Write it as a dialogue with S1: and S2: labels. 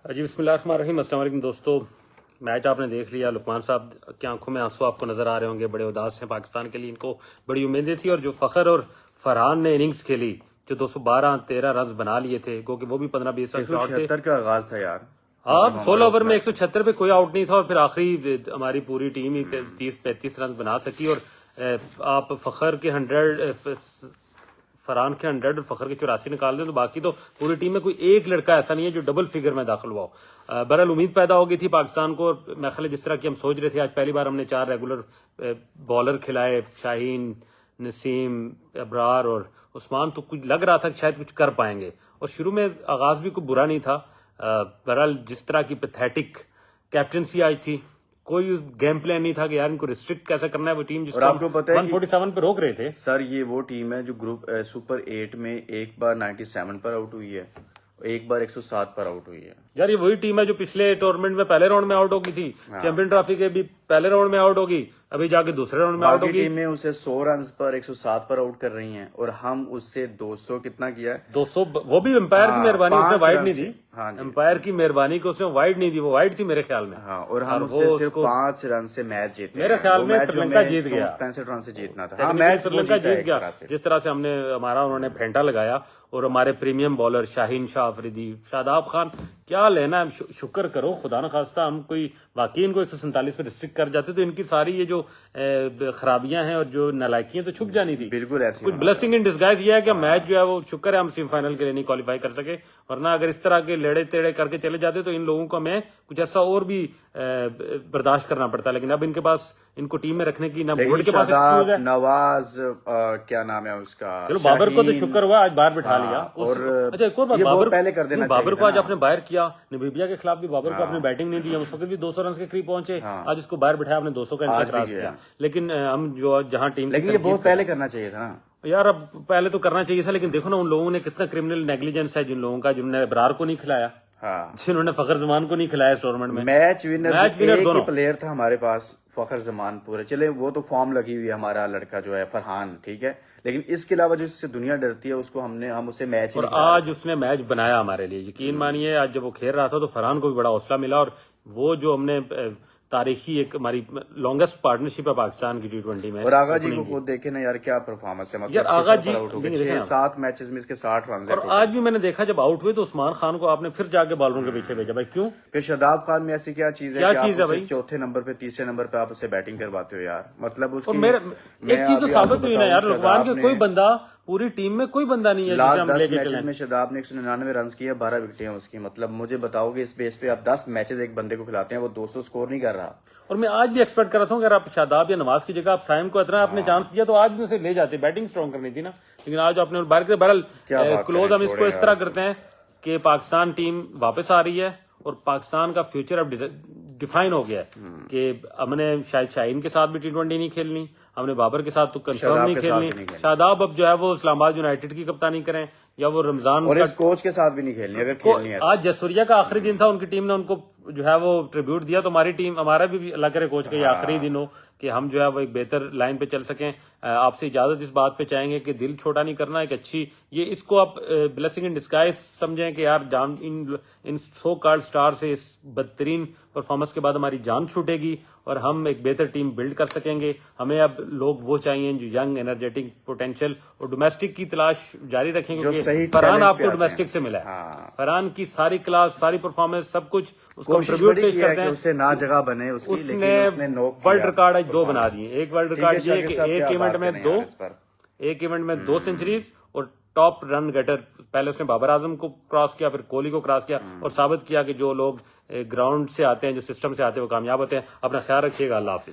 S1: جی بسم اللہ الرحمن الرحیم. السلام علیکم دوستو. میچ آپ نے دیکھ لیا. لقمان صاحب کی آنکھوں میں آنسو آپ کو نظر آ رہے ہوں گے. بڑے اداس ہیں پاکستان کے لیے. ان کو بڑی امیدیں تھی اور جو فخر اور فرحان نے اننگز کھیلی جو 212-13 رنز بنا لیے تھے کیونکہ وہ بھی 15-20 رن شاٹ تھے.
S2: 176 کا آغاز تھا یار.
S1: آپ 16 اوور میں 176 پہ کوئی آؤٹ نہیں تھا اور پھر آخری ہماری پوری ٹیم ہی 30-35 رن بنا سکی. اور آپ فخر کے 100 فرحان کے 100 اور فخر کے 84 نکال دیں تو باقی تو پوری ٹیم میں کوئی ایک لڑکا ایسا نہیں ہے جو ڈبل فگر میں داخل ہوا ہو. بہرحال امید پیدا ہو گئی تھی پاکستان کو. میں خیال جس طرح کی ہم سوچ رہے تھے آج پہلی بار ہم نے 4 ریگولر بالر کھلائے, شاہین, نسیم, ابرار اور عثمان, تو کچھ لگ رہا تھا کہ شاید کچھ کر پائیں گے. اور شروع میں آغاز بھی کوئی برا نہیں تھا. بہرحال جس طرح کی پیتھیٹک کیپٹنسی آج تھی, کوئی گیم پلان نہیں تھا کہ یار ان کو ریسٹرکٹ کیسے کرنا ہے. وہ ٹیم جس کو
S2: آپ کو پتہ ہے
S1: 147 پہ روک رہے تھے
S2: سر, یہ وہ ٹیم ہے جو گروپ سپر 8 میں ایک بار 97 پر آؤٹ ہوئی ہے, ایک بار 107 پر آؤٹ ہوئی ہے.
S1: یار یہ وہی ٹیم ہے جو پچھلے ٹورنامنٹ میں پہلے راؤنڈ میں آؤٹ ہو گئی تھی. چیمپئن ٹرافی کے بھی پہلے راؤنڈ میں آؤٹ ہوگی, ابھی جا کے دوسرے راؤنڈ میں آؤٹ
S2: باقی
S1: ہوگی.
S2: ٹیمیں اسے 100 رنز پر 107 پر آؤٹ کر رہی ہیں اور ہم اس سے 200 کتنا کیا ہے,
S1: 200. وہ بھی امپائر کی مہربانی, اس نے
S2: 5
S1: وائڈ
S2: رن
S1: نہیں
S2: سے.
S1: دی.
S2: ہاں جی.
S1: امپائر کی مہربانی کو اس نے وائڈ نہیں دی, وہ وائڈ تھی میرے خیال میں.
S2: ہاں, اور ہم اس سے صرف 5 رن سے میچ جیتے.
S1: میرے خیال میں سری لنکا جیت گیا.
S2: 65 رن سے جیتنا تھا.
S1: ہاں میچ سری لنکا جیت گیا. جس طرح سے ہم نے ہمارا انہوں نے پھینٹا لگایا. اور ہمارے پریمیم بالر شاہین شاہ آفریدی, شاداب خان, کیا لینا ہے. شکر کرو خدا نخواستہ ہم کوئی واقعی ان کو 147 پہ ریسٹرکٹ کر جاتے تو ان کی ساری یہ جو خرابیاں ہیں اور جو نالائکیاں تو چھپ جانی تھی.
S2: بالکل ایسی
S1: کچھ بلیسنگ ان ڈسگائز یہ ہے کہ میچ جو ہے وہ شکر ہے ہم سیمی فائنل کے لیے نہیں کوالیفائی کر سکے, ورنہ اگر اس طرح کے لیڑے تیڑے کر کے چلے جاتے تو ان لوگوں کو ہمیں کچھ عرصہ اور بھی برداشت کرنا پڑتا. لیکن اب ان کے پاس ان کو ٹیم میں رکھنے کی نہ بورڈ کے پاس ایکسکیوز ہے.
S2: نواز کیا نام ہے اس کا,
S1: چلو بابر کو تو شکر ہوا آج باہر بٹھا لیا. اچھا ایک اور بات, بابر
S2: پہلے کر دینا
S1: بابر کو آج آپ نے باہر کیا. نمیبیا کے خلاف بھی بابر کو اپنے بیٹنگ نہیں دی, ہم اس وقت بھی 200 رنز کے قریب پہنچے. آج اس کو باہر بٹھایا, آپ نے 200 کا انصاف کراس کیا. لیکن ہم جو جہاں ٹیم,
S2: لیکن یہ بہت پہلے کرنا چاہیے تھا نا
S1: یار. اب پہلے تو کرنا چاہیے تھا, لیکن دیکھو نا ان لوگوں نے کتنا کرمنل نیگلیجنس ہے جن لوگوں کا, جنہوں نے ابرار کو نہیں کھلایا, جنہوں نے فخر زمان کو نہیں کھلایا اس ٹورنامنٹ میں.
S2: میچ ونر دونوں پلیئر تھا ہمارے پاس, فخر زمان پورے. چلے وہ تو فارم لگی ہوئی ہے ہمارا لڑکا جو ہے فرحان, ٹھیک ہے, لیکن اس کے علاوہ جو اس سے دنیا ڈرتی ہے اس کو ہم اسے میچ,
S1: اور آج اس نے میچ بنایا ہمارے لیے. یقین مانیے آج جب وہ کھیل رہا تھا تو فرحان کو بھی بڑا حوصلہ ملا. اور وہ جو ہم نے تاریخی ایک ہماری لانگسٹ پارٹنرشپ ہے پاکستان کی T20 میں.
S2: اور آغا جی کو خود دیکھیں نا یار, کیا پرفارمنس ہے.
S1: مطلب آغا جی
S2: 7 میچز میں اس کے 60 رنز.
S1: اور آج بھی میں نے دیکھا جب آؤٹ ہوئے تو عثمان خان کو آپ نے پھر جا کے بالروں کے پیچھے بھیجا. بھائی کیوں؟
S2: پھر شاداب خان میں ایسی کیا چیز ہے کہ آپ چوتھے نمبر پہ تیسرے نمبر پہ آپ اسے بیٹنگ کرواتے ہو یار. مطلب اس کی
S1: ایک چیز تو ثابت ہوئی نا یار, لقمان کے کوئی بندہ پوری ٹیم میں کوئی بندہ نہیں ہے جسے ہم لے کے چلیں.
S2: میں شاداب نے 199 رنز کیے, 12 وکٹیں ہیں اس کی. مطلب مجھے بتاؤ گے اس بیس پہ آپ 10 میچز ایک بندے کو کھلاتے ہیں, وہ 200 سکور نہیں کر رہا.
S1: اور میں آج بھی ایکسپیکٹ کر رہا تھا اگر آپ شاداب یا نواز کی جگہ آپ سائم کو اتنا آپ نے چانس دیا تو آج بھی اسے لے جاتے, بیٹنگ اسٹرانگ کرنی تھی نا. لیکن آج آپ نے باہر کے بہرحال کلوز ہم اس کو اس طرح کرتے ہیں کہ پاکستان ٹیم واپس آ رہی ہے اور پاکستان کا فیوچر اب ڈیفائن ہو گیا ہے کہ ہم نے شاید شاہین کے ساتھ بھی T20 نہیں کھیلنی, ہم نے بابر کے ساتھ تو کنفرم نہیں کھیلنی. شاداب اب جو ہے وہ اسلام آباد یونائٹیڈ کی کپتانی کریں یا وہ رمضان
S2: اور اس کوچ کے ساتھ بھی نہیں کھیلنی اگر کھیلنی ہے.
S1: آج جسوریا کا آخری دن تھا, ان کی ٹیم نے ان کو جو ہے وہ ٹریبیوٹ دیا. تو ہماری ٹیم, ہمارا بھی اللہ کرے کوچ کا یہ آخری دن ہو کہ ہم جو ہے وہ ایک بہتر لائن پہ چل سکیں. آپ سے اجازت اس بات پہ چاہیں گے کہ دل چھوٹا نہیں کرنا, ایک اچھی یہ اس کو آپ بلیسنگ ان ڈسگائز سمجھیں کہ یار جان ان سو کالڈ اسٹار سے اس بدترین پرفارمنس کے بعد ہماری جان چھوٹے گی اور ہم ایک بہتر ٹیم بلڈ کر سکیں گے. ہمیں اب لوگ وہ چاہیے جو ینگ, انرجیٹک, پوٹینشیل اور ڈومیسٹک کی تلاش جاری رکھیں گے. کیونکہ فرحان آپ کو ڈومیسٹک سے ملا ہے. فرحان کی ساری کلاس, ساری پرفارمنس, سب کچھ اس کو ٹریبیوٹ پیش کرتے ہیں.
S2: اسے نہ جگہ بنے اس
S1: نے ورلڈ ریکارڈ آج 2 بنا دیے. ایک ورلڈ ریکارڈ یہ کہ ایک ایونٹ میں 2 سینچریز اور ٹاپ رن گیٹر. پہلے اس نے بابر اعظم کو کراس کیا, پھر کوہلی کو کراس کیا اور ثابت کیا کہ جو لوگ گراؤنڈ سے آتے ہیں, جو سسٹم سے آتے ہیں, وہ کامیاب ہوتے ہیں. اپنا خیال رکھیے گا. اللہ حافظ.